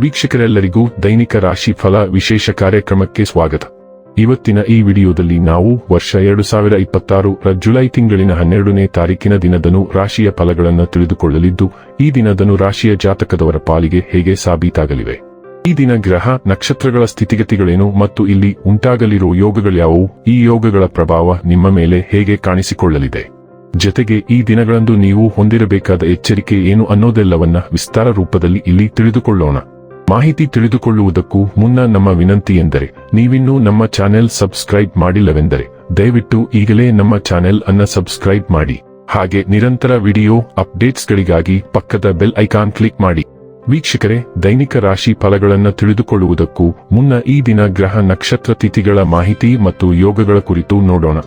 ವೀಕ್ಷಕರೆಲ್ಲರಿಗೂ ದೈನಿಕ ರಾಶಿ ಫಲ ವಿಶೇಷ ಕಾರ್ಯಕ್ರಮಕ್ಕೆ ಸ್ವಾಗತ. ಇವತ್ತಿನ ಈ ವಿಡಿಯೋದಲ್ಲಿ ನಾವು ವರ್ಷ 2026 ರ ಜುಲೈ ತಿಂಗಳಿನ 12ನೇ ತಾರೀಕಿನ ದಿನದನು ರಾಶಿಯ ಫಲಗಳನ್ನು ತಿಳಿದುಕೊಳ್ಳಲಿದ್ದು, ಈ ದಿನದನು ರಾಶಿಯ ಜಾತಕದವರ ಪಾಲಿಗೆ ಹೇಗೆ ಸಾಬೀತಾಗಲಿವೆ, ಈ ದಿನ ಗ್ರಹ ನಕ್ಷತ್ರಗಳ ಸ್ಥಿತಿಗತಿಗಳೇನು ಮತ್ತು ಇಲ್ಲಿ ಉಂಟಾಗಲಿರುವ ಯೋಗಗಳ್ಯಾವುವು, ಈ ಯೋಗಗಳ ಪ್ರಭಾವ ನಿಮ್ಮ ಮೇಲೆ ಹೇಗೆ ಕಾಣಿಸಿಕೊಳ್ಳಲಿದೆ, ಜೊತೆಗೆ ಈ ದಿನಗಳಂದು ನೀವು ಹೊಂದಿರಬೇಕಾದ ಎಚ್ಚರಿಕೆ ಏನು ಅನ್ನೋದೆಲ್ಲವನ್ನ ವಿಸ್ತಾರ ರೂಪದಲ್ಲಿ ಇಲ್ಲಿ ತಿಳಿದುಕೊಳ್ಳೋಣ. ಮಾಹಿತಿ ತಿಳಿದುಕೊಳ್ಳುವುದಕ್ಕೂ ಮುನ್ನ ನಮ್ಮ ವಿನಂತಿ ಎಂದರೆ, ನೀವಿನ್ನೂ ನಮ್ಮ ಚಾನೆಲ್ ಸಬ್ಸ್ಕ್ರೈಬ್ ಮಾಡಿಲ್ಲವೆಂದರೆ ದಯವಿಟ್ಟು ಈಗಲೇ ನಮ್ಮ ಚಾನೆಲ್ ಅನ್ನ ಸಬ್ಸ್ಕ್ರೈಬ್ ಮಾಡಿ. ಹಾಗೆ ನಿರಂತರ ವಿಡಿಯೋ ಅಪ್ಡೇಟ್ಸ್ಗಳಿಗಾಗಿ ಪಕ್ಕದ ಬೆಲ್ ಐಕಾನ್ ಕ್ಲಿಕ್ ಮಾಡಿ. ವೀಕ್ಷಕರೇ, ದೈನಿಕ ರಾಶಿ ಫಲಗಳನ್ನು ತಿಳಿದುಕೊಳ್ಳುವುದಕ್ಕೂ ಮುನ್ನ ಈ ದಿನ ಗ್ರಹ ನಕ್ಷತ್ರ ತಿಥಿಗಳ ಮಾಹಿತಿ ಮತ್ತು ಯೋಗಗಳ ಕುರಿತು ನೋಡೋಣ.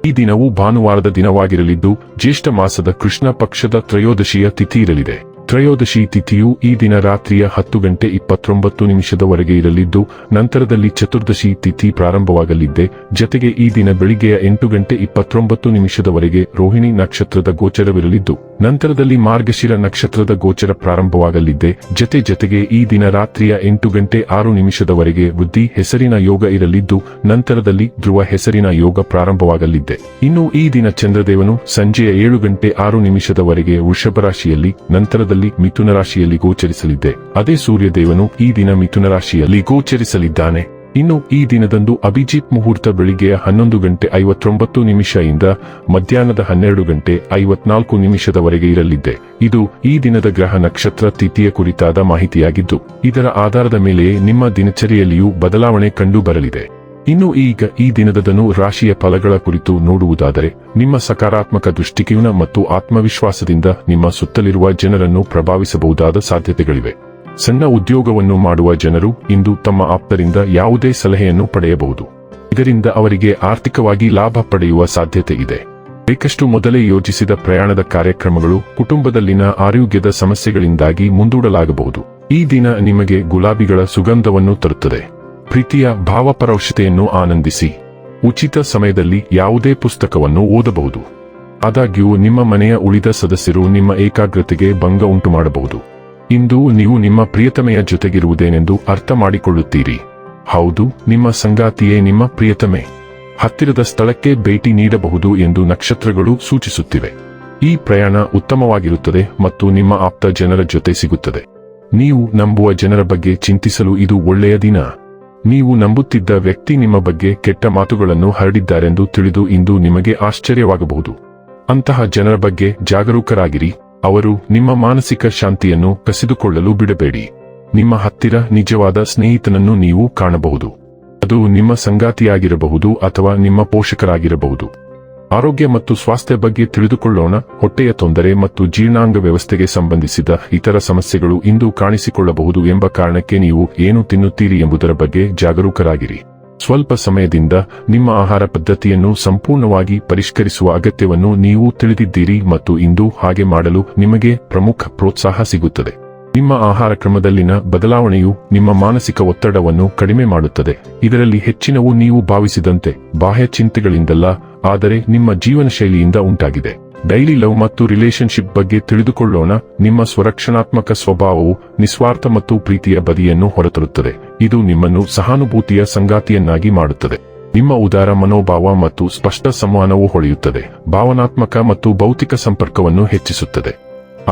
ಈ ದಿನವು ಭಾನುವಾರದ ದಿನವಾಗಿರಲಿದ್ದು, ಜ್ಯೇಷ್ಠ ಮಾಸದ ಕೃಷ್ಣ ಪಕ್ಷದ ತ್ರಯೋದಶಿಯ ತಿಥಿ ಇರಲಿದೆ. ತ್ರಯೋದಶಿ ತಿಥಿಯು ಈ ದಿನ ರಾತ್ರಿಯ 10:29 ಇರಲಿದ್ದು, ನಂತರದಲ್ಲಿ ಚತುರ್ದಶಿ ತಿಥಿ ಪ್ರಾರಂಭವಾಗಲಿದ್ದೆ. ಜತೆಗೆ ಈ ದಿನ ಬೆಳಿಗ್ಗೆಯ 8:29 ರೋಹಿಣಿ ನಕ್ಷತ್ರದ ಗೋಚರವಿರಲಿದ್ದು, ನಂತರದಲ್ಲಿ ಮಾರ್ಗಶಿರ ನಕ್ಷತ್ರದ ಗೋಚರ ಪ್ರಾರಂಭವಾಗಲಿದ್ದೆ. ಜತೆಗೆ ಈ ದಿನ ರಾತ್ರಿಯ 8:06 ವೃದ್ಧಿ ಹೆಸರಿನ ಯೋಗ ಇರಲಿದ್ದು, ನಂತರದಲ್ಲಿ ಧ್ರುವ ಹೆಸರಿನ ಯೋಗ ಪ್ರಾರಂಭವಾಗಲಿದ್ದೆ. ಇನ್ನು ಈ ದಿನ ಚಂದ್ರದೇವನು ಸಂಜೆಯ 7:06 ವೃಷಭ ರಾಶಿಯಲ್ಲಿ, ನಂತರದಲ್ಲಿ ಮಿಥುನ ರಾಶಿಯಲ್ಲಿ ಗೋಚರಿಸಲಿದ್ದೆ. ಅದೇ ಸೂರ್ಯದೇವನು ಈ ದಿನ ಮಿಥುನ ರಾಶಿಯಲ್ಲಿ ಗೋಚರಿಸಲಿದ್ದಾನೆ. ಇನ್ನು ಈ ದಿನದಂದು ಅಭಿಜಿತ್ ಮುಹೂರ್ತ ಬೆಳಿಗ್ಗೆಯ 11:59 ಇಂದ ಮಧ್ಯಾಹ್ನದ 12:54 ಇರಲಿದ್ದೆ. ಇದು ಈ ದಿನದ ಗ್ರಹ ನಕ್ಷತ್ರ ತಿಥಿಯ ಕುರಿತಾದ ಮಾಹಿತಿಯಾಗಿದ್ದು, ಇದರ ಆಧಾರದ ಮೇಲೆಯೇ ನಿಮ್ಮ ದಿನಚರಿಯಲ್ಲಿಯೂ ಬದಲಾವಣೆ ಕಂಡು ಬರಲಿದೆ. ಇನ್ನು ಈಗ ಈ ದಿನದನು ರಾಶಿಯ ಫಲಗಳ ಕುರಿತು ನೋಡುವುದಾದರೆ, ನಿಮ್ಮ ಸಕಾರಾತ್ಮಕ ದೃಷ್ಟಿಕೋನ ಮತ್ತು ಆತ್ಮವಿಶ್ವಾಸದಿಂದ ನಿಮ್ಮ ಸುತ್ತಲಿರುವ ಜನರನ್ನು ಪ್ರಭಾವಿಸಬಹುದಾದ ಸಾಧ್ಯತೆಗಳಿವೆ. ಸಣ್ಣ ಉದ್ಯೋಗವನ್ನು ಮಾಡುವ ಜನರು ಇಂದು ತಮ್ಮ ಆಪ್ತರಿಂದ ಯಾವುದೇ ಸಲಹೆಯನ್ನು ಪಡೆಯಬಹುದು. ಇದರಿಂದ ಅವರಿಗೆ ಆರ್ಥಿಕವಾಗಿ ಲಾಭ ಪಡೆಯುವ ಸಾಧ್ಯತೆ ಇದೆ. ಬೇಕಷ್ಟು ಮೊದಲೇ ಯೋಜಿಸಿದ ಪ್ರಯಾಣದ ಕಾರ್ಯಕ್ರಮಗಳು ಕುಟುಂಬದಲ್ಲಿನ ಆರೋಗ್ಯದ ಸಮಸ್ಯೆಗಳಿಂದಾಗಿ ಮುಂದೂಡಲಾಗಬಹುದು. ಈ ದಿನ ನಿಮಗೆ ಗುಲಾಬಿಗಳ ಸುಗಂಧವನ್ನು ತರುತ್ತದೆ. ಪ್ರೀತಿಯ ಭಾವಪರವಶತೆಯನ್ನು ಆನಂದಿಸಿ. ಉಚಿತ ಸಮಯದಲ್ಲಿ ಯಾವುದೇ ಪುಸ್ತಕವನ್ನು ಓದಬಹುದು. ಆದಾಗ್ಯೂ ನಿಮ್ಮ ಮನೆಯ ಉಳಿದ ಸದಸ್ಯರು ನಿಮ್ಮ ಏಕಾಗ್ರತೆಗೆ ಭಂಗ ಉಂಟು ಮಾಡಬಹುದು. ಇಂದು ನೀವು ನಿಮ್ಮ ಪ್ರಿಯತಮೆಯ ಜೊತೆಗಿರುವುದೇನೆಂದು ಅರ್ಥ ಮಾಡಿಕೊಳ್ಳುತ್ತೀರಿ. ಹೌದು, ನಿಮ್ಮ ಸಂಗಾತಿಯೇ ನಿಮ್ಮ ಪ್ರಿಯತಮೆ. ಹತ್ತಿರದ ಸ್ಥಳಕ್ಕೆ ಭೇಟಿ ನೀಡಬಹುದು ಎಂದು ನಕ್ಷತ್ರಗಳು ಸೂಚಿಸುತ್ತಿವೆ. ಈ ಪ್ರಯಾಣ ಉತ್ತಮವಾಗಿರುತ್ತದೆ ಮತ್ತು ನಿಮ್ಮ ಆಪ್ತ ಜನರ ಜೊತೆ ಸಿಗುತ್ತದೆ. ನೀವು ನಂಬುವ ಜನರ ಬಗ್ಗೆ ಚಿಂತಿಸಲು ಇದು ಒಳ್ಳೆಯ ದಿನ. ನೀವು ನಂಬುತ್ತಿದ್ದ ವ್ಯಕ್ತಿ ನಿಮ್ಮ ಬಗ್ಗೆ ಕೆಟ್ಟ ಮಾತುಗಳನ್ನು ಹರಡಿದ್ದಾರೆಂದು ತಿಳಿದು ಇಂದು ನಿಮಗೆ ಆಶ್ಚರ್ಯವಾಗಬಹುದು. ಅಂತಹ ಜನರ ಬಗ್ಗೆ ಜಾಗರೂಕರಾಗಿರಿ. ಅವರು ನಿಮ್ಮ ಮಾನಸಿಕ ಶಾಂತಿಯನ್ನು ಕಸಿದುಕೊಳ್ಳಲು ಬಿಡಬೇಡಿ. ನಿಮ್ಮ ಹತ್ತಿರ ನಿಜವಾದ ಸ್ನೇಹಿತನನ್ನು ನೀವು ಕಾಣಬಹುದು. ಅದು ನಿಮ್ಮ ಸಂಗಾತಿಯಾಗಿರಬಹುದು ಅಥವಾ ನಿಮ್ಮ ಪೋಷಕರಾಗಿರಬಹುದು. ಆರೋಗ್ಯ ಮತ್ತು ಸ್ವಾಸ್ಥ್ಯ ಬಗ್ಗೆ ತಿಳಿದುಕೊಳ್ಳೋಣ. ಹೊಟ್ಟೆಯ ತೊಂದರೆ ಮತ್ತು ಜೀರ್ಣಾಂಗ ವ್ಯವಸ್ಥೆಗೆ ಸಂಬಂಧಿಸಿದ ಇತರ ಸಮಸ್ಯೆಗಳು ಇಂದು ಕಾಣಿಸಿಕೊಳ್ಳಬಹುದು ಎಂಬ ಕಾರಣಕ್ಕೆ ನೀವು ಏನು ತಿನ್ನುತ್ತೀರಿ ಎಂಬುದರ ಬಗ್ಗೆ ಜಾಗರೂಕರಾಗಿರಿ. ಸ್ವಲ್ಪ ಸಮಯದಿಂದ ನಿಮ್ಮ ಆಹಾರ ಪದ್ಧತಿಯನ್ನು ಸಂಪೂರ್ಣವಾಗಿ ಪರಿಷ್ಕರಿಸುವ ಅಗತ್ಯವನ್ನು ನೀವು ತಿಳಿದಿದ್ದೀರಿ ಮತ್ತು ಇಂದು ಹಾಗೆ ಮಾಡಲು ನಿಮಗೆ ಪ್ರಮುಖ ಪ್ರೋತ್ಸಾಹ ಸಿಗುತ್ತದೆ. ನಿಮ್ಮ ಆಹಾರ ಕ್ರಮದಲ್ಲಿನ ಬದಲಾವಣೆಯು ನಿಮ್ಮ ಮಾನಸಿಕ ಒತ್ತಡವನ್ನು ಕಡಿಮೆ ಮಾಡುತ್ತದೆ. ಇದರಲ್ಲಿ ಹೆಚ್ಚಿನವು ನೀವು ಭಾವಿಸಿದಂತೆ ಬಾಹ್ಯ ಚಿಂತೆಗಳಿಂದಲ್ಲ, ಆದರೆ ನಿಮ್ಮ ಜೀವನ ಶೈಲಿಯಿಂದ ಉಂಟಾಗಿದೆ. ಡೈಲಿ ಲವ್ ಮತ್ತು ರಿಲೇಶನ್ಶಿಪ್ ಬಗ್ಗೆ ತಿಳಿದುಕೊಳ್ಳೋಣ. ನಿಮ್ಮ ಸ್ವರಕ್ಷಣಾತ್ಮಕ ಸ್ವಭಾವವು ನಿಸ್ವಾರ್ಥ ಮತ್ತು ಪ್ರೀತಿಯ ಬದಿಯನ್ನು ಹೊರತರುತ್ತದೆ. ಇದು ನಿಮ್ಮನ್ನು ಸಹಾನುಭೂತಿಯ ಸಂಗಾತಿಯನ್ನಾಗಿ ಮಾಡುತ್ತದೆ. ನಿಮ್ಮ ಉದಾರ ಮನೋಭಾವ ಮತ್ತು ಸ್ಪಷ್ಟ ಸಂವಹನವು ಹೊಳೆಯುತ್ತದೆ. ಭಾವನಾತ್ಮಕ ಮತ್ತು ಭೌತಿಕ ಸಂಪರ್ಕವನ್ನು ಹೆಚ್ಚಿಸುತ್ತದೆ.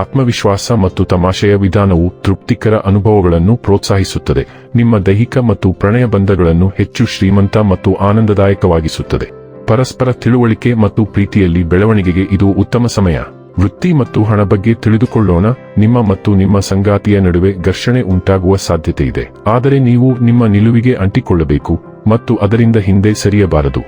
ಆತ್ಮವಿಶ್ವಾಸ ಮತ್ತು ತಮಾಷೆಯ ವಿಧಾನವು ತೃಪ್ತಿಕರ ಅನುಭವಗಳನ್ನು ಪ್ರೋತ್ಸಾಹಿಸುತ್ತದೆ. ನಿಮ್ಮ ದೈಹಿಕ ಮತ್ತು ಪ್ರಣಯ ಬಂಧಗಳನ್ನು ಹೆಚ್ಚು ಶ್ರೀಮಂತ ಮತ್ತು ಆನಂದದಾಯಕವಾಗಿಸುತ್ತದೆ. ಪರಸ್ಪರ ತಿಳುವಳಿಕೆ ಮತ್ತು ಪ್ರೀತಿಯಲ್ಲಿ ಬೆಳವಣಿಗೆಗೆ ಇದು ಉತ್ತಮ ಸಮಯ. ವೃತ್ತಿ ಮತ್ತು ಹಣ ಬಗ್ಗೆ ತಿಳಿದುಕೊಳ್ಳೋಣ. ನಿಮ್ಮ ಮತ್ತು ನಿಮ್ಮ ಸಂಗಾತಿಯ ನಡುವೆ ಘರ್ಷಣೆ ಉಂಟಾಗುವ ಸಾಧ್ಯತೆ ಇದೆ, ಆದರೆ ನೀವು ನಿಮ್ಮ ನಿಲುವಿಗೆ ಅಂಟಿಕೊಳ್ಳಬೇಕು ಮತ್ತು ಅದರಿಂದ ಹಿಂದೆ ಸರಿಯಬಾರದು.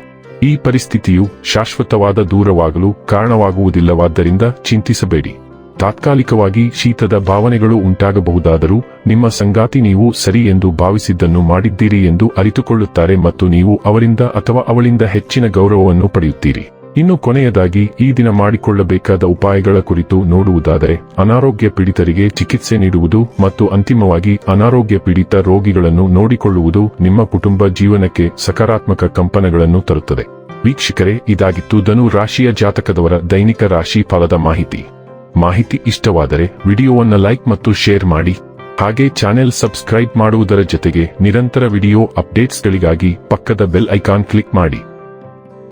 ಈ ಪರಿಸ್ಥಿತಿಯು ಶಾಶ್ವತವಾದ ದೂರವಾಗಲು ಕಾರಣವಾಗುವುದಿಲ್ಲವಾದ್ದರಿಂದ ಚಿಂತಿಸಬೇಡಿ. ತಾತ್ಕಾಲಿಕವಾಗಿ ಶೀತದ ಭಾವನೆಗಳು ಉಂಟಾಗಬಹುದಾದರೂ ನಿಮ್ಮ ಸಂಗಾತಿ ನೀವು ಸರಿ ಎಂದು ಭಾವಿಸಿದ್ದನ್ನು ಮಾಡಿದ್ದೀರಿ ಎಂದು ಅರಿತುಕೊಳ್ಳುತ್ತಾರೆ ಮತ್ತು ನೀವು ಅವರಿಂದ ಅಥವಾ ಅವಳಿಂದ ಹೆಚ್ಚಿನ ಗೌರವವನ್ನು ಪಡೆಯುತ್ತೀರಿ. ಇನ್ನು ಕೊನೆಯದಾಗಿ ಈ ದಿನ ಮಾಡಿಕೊಳ್ಳಬೇಕಾದ ಉಪಾಯಗಳ ಕುರಿತು ನೋಡುವುದಾದರೆ, ಅನಾರೋಗ್ಯ ಪೀಡಿತರಿಗೆ ಚಿಕಿತ್ಸೆ ನೀಡುವುದು ಮತ್ತು ಅಂತಿಮವಾಗಿ ಅನಾರೋಗ್ಯ ಪೀಡಿತ ರೋಗಿಗಳನ್ನು ನೋಡಿಕೊಳ್ಳುವುದು ನಿಮ್ಮ ಕುಟುಂಬ ಜೀವನಕ್ಕೆ ಸಕಾರಾತ್ಮಕ ಕಂಪನಗಳನ್ನು ತರುತ್ತದೆ. ವೀಕ್ಷಕರೇ, ಇದಾಗಿತ್ತು ಧನು ರಾಶಿಯ ಜಾತಕದವರ ದೈನಿಕ ರಾಶಿ ಫಲದ ಮಾಹಿತಿ ಇಷ್ಟವಾದರೆ ವಿಡಿಯೋವನ್ನು ಲೈಕ್ ಮತ್ತು ಶೇರ್ ಮಾಡಿ. ಹಾಗೆ ಚಾನೆಲ್ ಸಬ್ಸ್ಕ್ರೈಬ್ ಮಾಡುವುದರ ಜೊತೆಗೆ ನಿರಂತರ ವಿಡಿಯೋ ಅಪ್ಡೇಟ್ಸ್ಗಳಿಗಾಗಿ ಪಕ್ಕದ ಬೆಲ್ ಐಕಾನ್ ಕ್ಲಿಕ್ ಮಾಡಿ.